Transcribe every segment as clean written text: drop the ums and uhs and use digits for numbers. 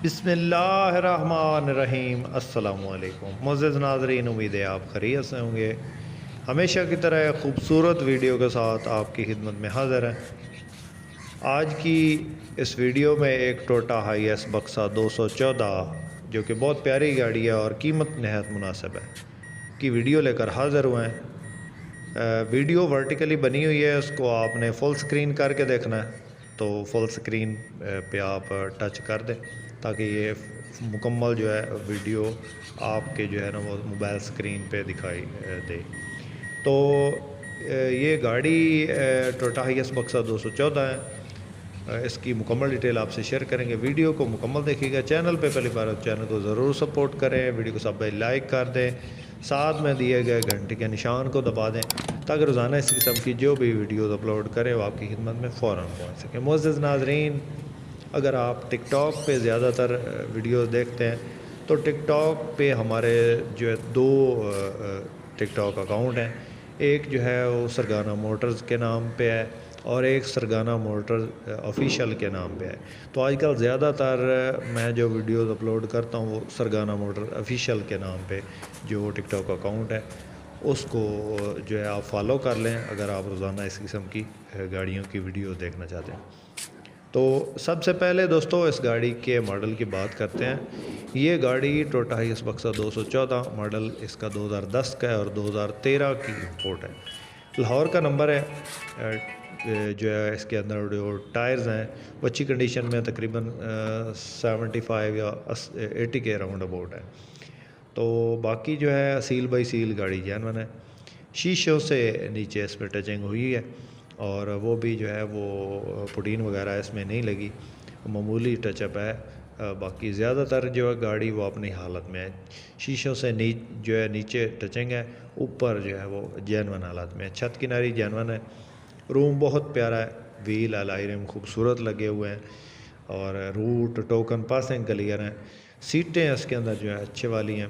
बिस्मिल्लाहिर्रहमानिर्रहीम। अस्सलामुअलैकुम मुअज़्ज़िज़ नाज़रीन, उम्मीद है आप खैरियत से होंगे। हमेशा की तरह खूबसूरत वीडियो के साथ आपकी खिदमत में हाज़िर है। आज की इस वीडियो में एक टोयोटा हाईएस बक्सा 214 जो कि बहुत प्यारी गाड़ी है और कीमत नहायत मुनासिब है की वीडियो लेकर हाज़िर हुए हैं। वीडियो वर्टिकली बनी हुई है, उसको आपने फुल स्क्रीन करके देखना है। तो फुल स्क्रीन पे आप टच कर दें ताकि ये मुकम्मल जो है वीडियो आपके जो है ना वो मोबाइल स्क्रीन पे दिखाई दे। तो ये गाड़ी टोयोटा हाईएस बक्सा 214 है। इसकी मुकम्मल डिटेल आपसे शेयर करेंगे। वीडियो को मुकम्मल देखिएगा। चैनल पे पहली बार चैनल को ज़रूर सपोर्ट करें। वीडियो को सब लाइक कर दें, साथ में दिए गए घंटे के निशान को दबा दें ताकि रोज़ाना इस किस्म की जो भी वीडियोस अपलोड करें वो आपकी खिदमत में फ़ौरन पहुंच सके। मुअज़्ज़िज़ नाज़रीन, अगर आप टिकटॉक पे ज़्यादातर वीडियोस देखते हैं तो टिकटॉक पे हमारे जो है दो टिकटॉक अकाउंट हैं। एक जो है वो सरगाना मोटर्स के नाम पे है और एक सरगाना मोटर्स ऑफिशियल के नाम पे है। तो आजकल ज़्यादातर मैं जो वीडियोस अपलोड करता हूँ वो सरगाना मोटर ऑफिशियल के नाम पे जो टिकटॉक अकाउंट है उसको जो है आप फॉलो कर लें अगर आप रोज़ाना इस किस्म की गाड़ियों की वीडियो देखना चाहते हैं। तो सबसे पहले दोस्तों इस गाड़ी के मॉडल की बात करते हैं। ये गाड़ी टोयोटा हाईएस बक्सा 214 मॉडल इसका 2010 का है और 2013 की इंपोर्ट है। लाहौर का नंबर है। जो है इसके अंदर जो टायर्स हैं वो अच्छी कंडीशन में तकरीबन 75 या 80 के राउंड अबाउट है। तो बाकी जो है सील बाई सील गाड़ी जैनवन है। शीशों से नीचे इस पर टचिंग हुई है और वो भी जो है वो पुटीन वगैरह इसमें नहीं लगी, मामूली टचअप है। बाकी ज़्यादातर जो है गाड़ी वो अपनी हालत में है। शीशों से जो है नीचे टचिंग है, ऊपर जो है वो जैनवन हालत में है। छत किनारी जैनवन है। रूम बहुत प्यारा है, व्हील एलॉय रिम खूबसूरत लगे हुए हैं और रूट टोकन पासिंग क्लियर हैं। सीटें इसके अंदर जो है अच्छे वाली हैं।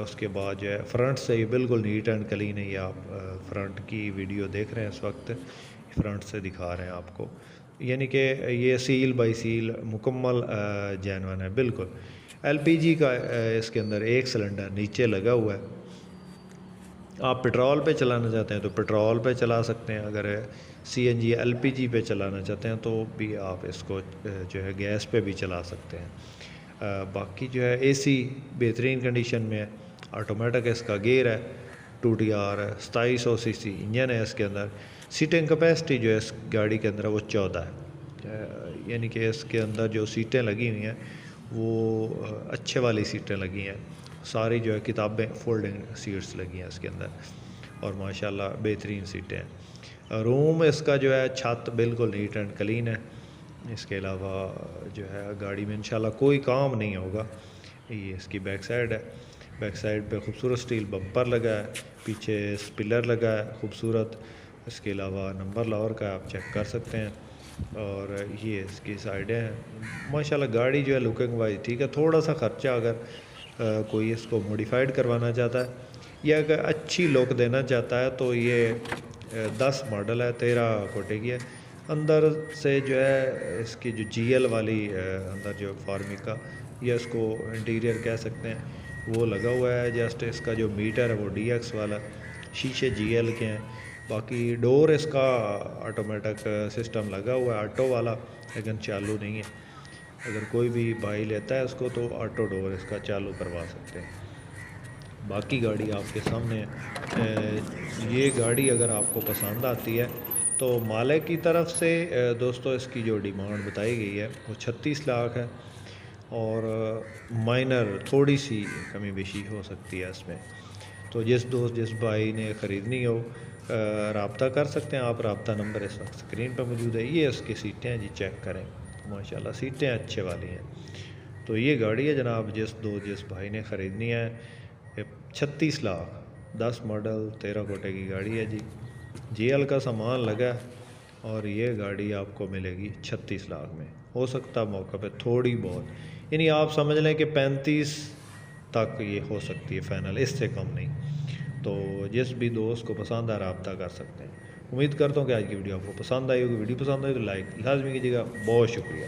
उसके बाद जो है फ्रंट से ये बिल्कुल नीट एंड क्लीन है। ये आप फ्रंट की वीडियो देख रहे हैं इस वक्त, फ्रंट से दिखा रहे हैं आपको, यानी कि ये सील बाई सील मुकम्मल जैनवन है बिल्कुल। एलपीजी का इसके अंदर एक सिलेंडर नीचे लगा हुआ है। आप पेट्रोल पे चलाना चाहते हैं तो पेट्रोल पे चला सकते हैं, अगर सीएनजी एलपीजी पे चलाना चाहते हैं तो भी आप इसको जो है गैस पे भी चला सकते हैं। बाकी जो है एसी बेहतरीन कंडीशन में है। ऑटोमेटिक इसका गियर है। 2TR 2700 सीसी इंजन है इसके अंदर। सीटिंग कैपेसिटी जो है इस गाड़ी के अंदर वो 14 है, यानी कि इसके अंदर जो सीटें लगी हुई हैं वो अच्छे वाली सीटें लगी हैं। सारी जो है किताबें फोल्डिंग सीट्स लगी हैं इसके अंदर और माशाल्लाह बेहतरीन सीटें हैं। रूम इसका जो है छत बिल्कुल नीट एंड क्लीन है। इसके अलावा जो है गाड़ी में इंशाल्लाह कोई काम नहीं होगा। ये इसकी बैक साइड है। बैक साइड पे खूबसूरत स्टील बम्पर लगा है, पीछे स्पिलर लगा है खूबसूरत। इसके अलावा नंबर लाहौर का आप चेक कर सकते हैं और ये इसकी साइडें हैं। माशाल्लाह गाड़ी जो है लुकिंग वाइज ठीक है। थोड़ा सा ख़र्चा अगर कोई इसको मॉडिफाइड करवाना चाहता है या अगर अच्छी लुक देना चाहता है तो ये 10 मॉडल है, 13 कोटे की है। अंदर से जो है इसकी जो जीएल वाली अंदर जो फार्मिका या इसको इंटीरियर कह सकते हैं वो लगा हुआ है। जस्ट इसका जो मीटर है वो डीएक्स वाला, शीशे जीएल के हैं। बाकी डोर इसका ऑटोमेटिक सिस्टम लगा हुआ है, ऑटो वाला, लेकिन चालू नहीं है। अगर कोई भी भाई लेता है उसको तो ऑटो डोर इसका चालू करवा सकते हैं। बाकी गाड़ी आपके सामने ये गाड़ी अगर आपको पसंद आती है तो मालिक की तरफ से दोस्तों इसकी जो डिमांड बताई गई है वो 36 लाख है और माइनर थोड़ी सी कमी बेशी हो सकती है इसमें। तो जिस दोस्त जिस भाई ने ख़रीदनी हो रब्ता कर सकते हैं आप। रब्ता नंबर इस वक्त स्क्रीन पर मौजूद है। ये इसकी सीटें हैं जी, चेक करें, माशाल्लाह सीटें अच्छे वाली हैं। तो ये गाड़ी है जनाब, जिस भाई ने ख़रीदनी है 36 लाख, 10 मॉडल 13 कोटे की गाड़ी है जी। जीएल का सामान लगा और ये गाड़ी आपको मिलेगी 36 लाख में। हो सकता मौका पे थोड़ी बहुत, यानी आप समझ लें कि 35 तक ये हो सकती है फ़ाइनल, इससे कम नहीं। तो जिस भी दोस्त को पसंद आ रब्ता कर सकते हैं। उम्मीद करता हूँ कि आज की वीडियो आपको पसंद आई होगी। वीडियो पसंद आई तो लाइक लाजमी कीजिएगा। बहुत शुक्रिया।